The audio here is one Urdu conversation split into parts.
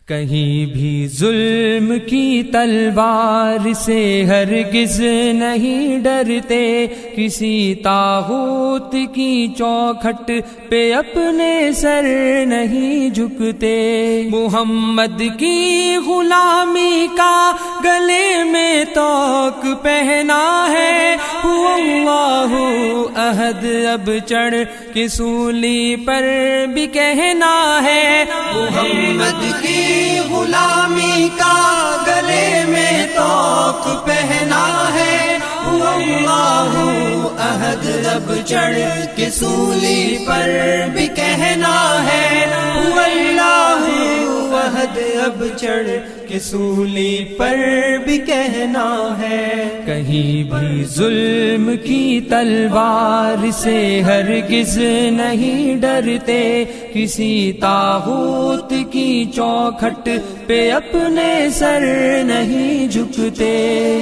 کہیں بھی ظلم کی تلوار سے ہرگز نہیں ڈرتے، کسی طاغوت کی چوکھٹ پہ اپنے سر نہیں جھکتے۔ محمد کی غلامی کا گلے میں توق پہنا ہے، هو اللہ احد اب چڑھ کے سولی پر بھی کہنا ہے۔ محمد کی غلامی کا گلے میں توق پہنا ہے، هو اللہ احد اب چڑھ کے سولی پر بھی کہنا ہے، هو اللہ احد اب چڑھ کے سولی پر بھی کہنا ہے۔ کہیں بھی ظلم کی تلوار سے ہرگز نہیں ڈرتے، کسی طاغوت کی چوکھٹ پہ اپنے سر نہیں جھکتے۔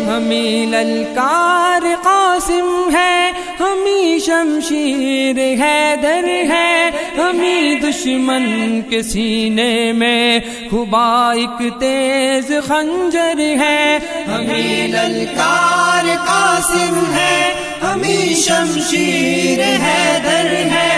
ہمیں للکار قاسم ہے، ہمیں شمشیر حیدر ہے، ہمیں دشمن کے سینے میں خبا ایک تیز خنجر ہے۔ ہمیں للکار قاسم ہے، ہمیں شمشیر حیدر ہے،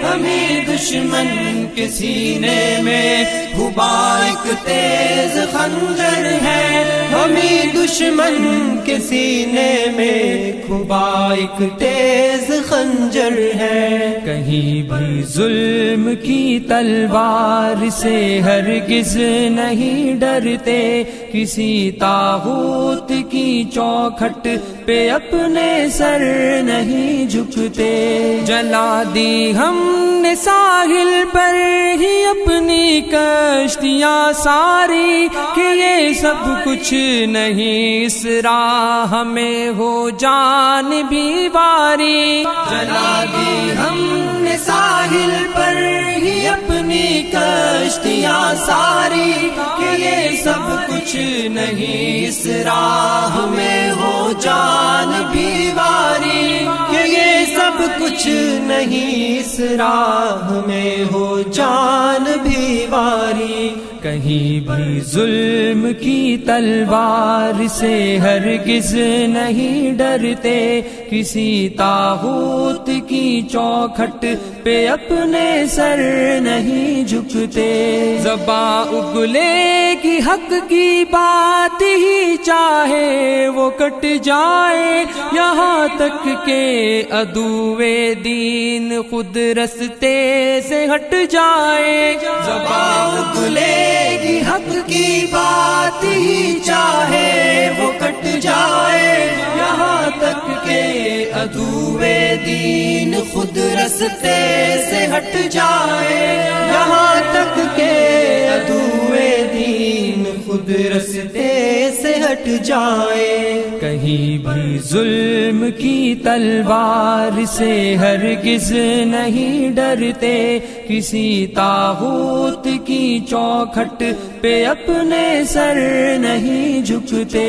ہمیں دشمن کے سینے میں خبا ایک تیز خنجر ہے، ہمیں دشمن کے سینے میں خبا ایک تیز خنجر ہے۔ کہیں بھی ظلم کی تلوار سے ہرگز نہیں ڈرتے، کسی طاغوت کی چوکھٹ پہ اپنے سر نہیں جھکتے۔ جلا دی ہم نے ساحل پر ہی اپنی کشتیاں ساری، کہ یہ سب کچھ نہیں اس راہ میں ہو جان بھی واری۔ جلا دی ہم نے ساحل پر ہی اپنی کشتیاں ساری، کہ یہ سب کچھ نہیں اس راہ میں ہو جان بھی واری، کہ یہ سب کچھ نہیں اس راہ میں ہو جان بھی واری۔ کہیں بھی ظلم کی تلوار سے ہرگز نہیں ڈرتے، کسی طاغوت کی چوکھٹ پہ اپنے سر نہیں جھکتے۔ زباں اگلے کی حق کی بات ہی چاہے وہ کٹ جائے، یہاں تک کہ عدوِ دین خود رستے سے ہٹ جائے۔ زباں اگلے کی حق کی بات ہی چاہے وہ کٹ جائے، یہاں تک کہ عدوِ دین خود رستے سے ہٹ جائے، یہاں تک کہ عدوِ دین خود رستے سے ہٹ جائے۔ کہیں بھی ظلم کی تلوار سے ہرگز نہیں ڈرتے، کسی طاغوت کی چوکھٹ پہ اپنے سر نہیں جھکتے۔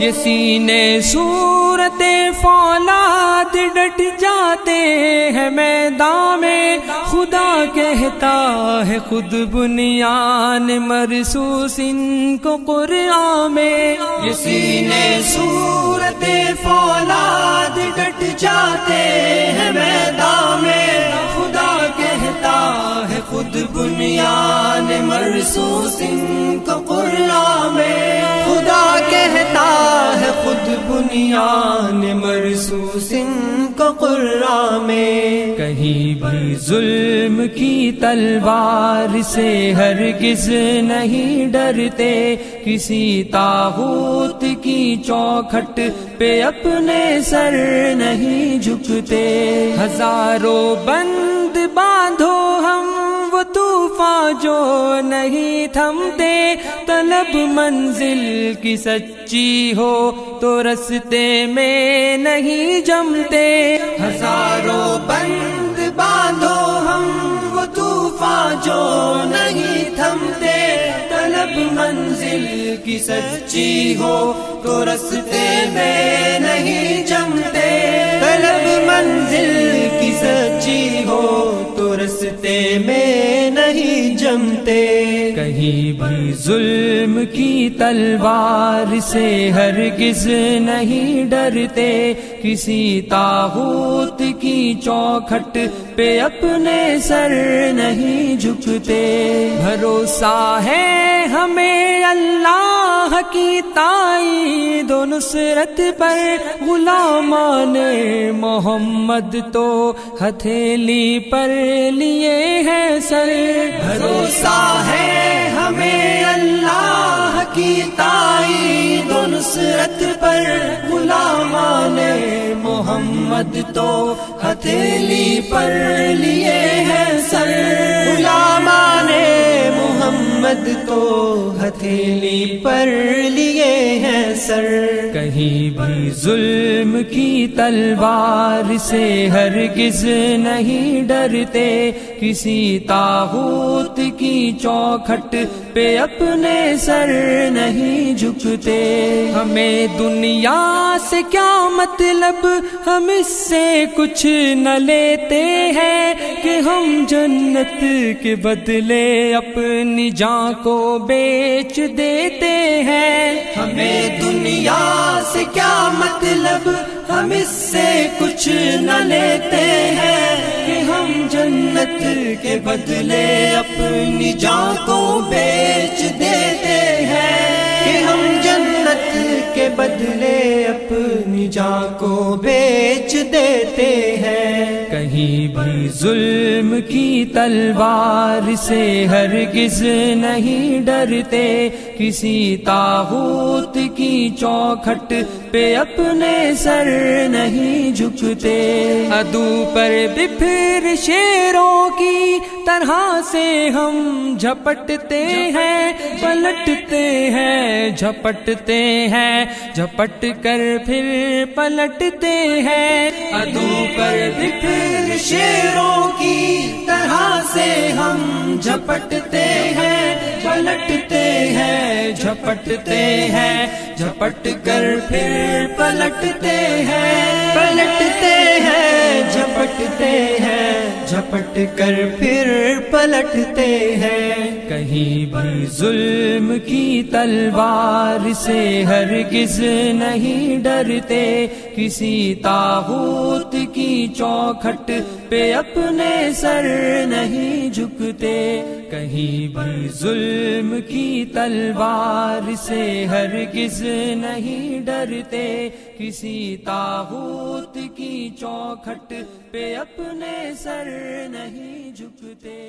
یہ سینے صورت فولاد ڈٹ جاتے ہیں میدان میں، خدا کہتا ہے خود بنیان مرصوص ان کو قرآن میں۔ یہ سینے صورت فولاد ڈٹ جاتے ہیں میدان میں، خدا کہتا ہے خود بنیان مرصوص ان کو قرآن میں، خدا کہتا ہے خود بنیان مرصوص ان کو قرآن میں۔ کہیں بھی ظلم کی تلوار سے ہرگز نہیں ڈرتے، کسی طاغوت کی چوکھٹ پہ اپنے سر نہیں جھکتے۔ ہزاروں بند باندھو ہم وہ طوفان جو نہیں تھمتے، طلب منزل کی سچی ہو تو رستے میں نہیں جمتے۔ ہزاروں بند باندھو ہم وہ طوفان جو نہیں تھمتے، طلب منزل کی سچی ہو تو رستے میں نہیں جمتے، طلب منزل کی سچی ہو تو رستے میں نہیں جمتے، کہیں بھی ظلم کی تلوار سے ہرگز نہیں ڈرتے، کسی طاغوت کی چوکھٹ پہ اپنے سر نہیں جھکتے۔ بھروسہ ہے ہمیں اللہ کی تائید و نصرت پر، غلامان محمد تو ہتھیلی پر لیے ہیں سر۔ بھروسہ ہے ہمیں اللہ کی تائید و نصرت پر، غلامان محمد تو ہتھیلی پر لیے ہیں سر۔ غلامان محمد تو ہتھیلی پر لیے ہیں سر۔ کہیں بھی ظلم کی تلوار سے ہرگز نہیں ڈرتے، کسی طاغوت کی چوکھٹ پہ اپنے سر نہیں جھکتے۔ ہمیں دنیا سے کیا مطلب، ہم اس سے کچھ نہ لیتے ہیں، کہ ہم جنت کے بدلے اپنی جان کو بیچ دیتے ہیں۔ ہمیں دنیا سے کیا مطلب، ہم اس سے کچھ نہ لیتے ہیں، کہ ہم جنت کے بدلے اپنی جان کو بیچ دیتے ہیں، کہ ہم جنت کے بدلے اپنی جان کو بیچ دیتے ہیں۔ کہیں بھی ظلم کی تلوار سے ہرگز نہیں ڈرتے، کسی طاغوت کی چوکھٹ پہ اپنے سر نہیں جھکتے۔ عدو پر بپھر شیروں کی طرح سے ہم جھپٹتے ہیں، پلٹتے ہیں، جھپٹتے ہیں، جھپٹ کر پھر پلٹتے ہیں۔ عدو پر بپھر شیروں کی طرح سے ہم جھپٹتے ہیں، پلٹتے ہیں، جھپٹتے ہیں، جھپٹ کر پھر پلٹتے ہیں، پلٹتے ہیں، جھپٹتے ہیں، جھپٹ کر پھر پلٹتے ہیں۔ کہیں بھی ظلم کی تلوار سے ہرگز نہیں ڈرتے، کسی طاغوت کی چوکھٹ پہ اپنے سر نہیں جھکتے۔ کہیں بھی ظلم کی تلوار سے ہرگز نہیں ڈرتے، کسی طاغوت کی چوکھٹ پہ اپنے سر نہیں جھکتے۔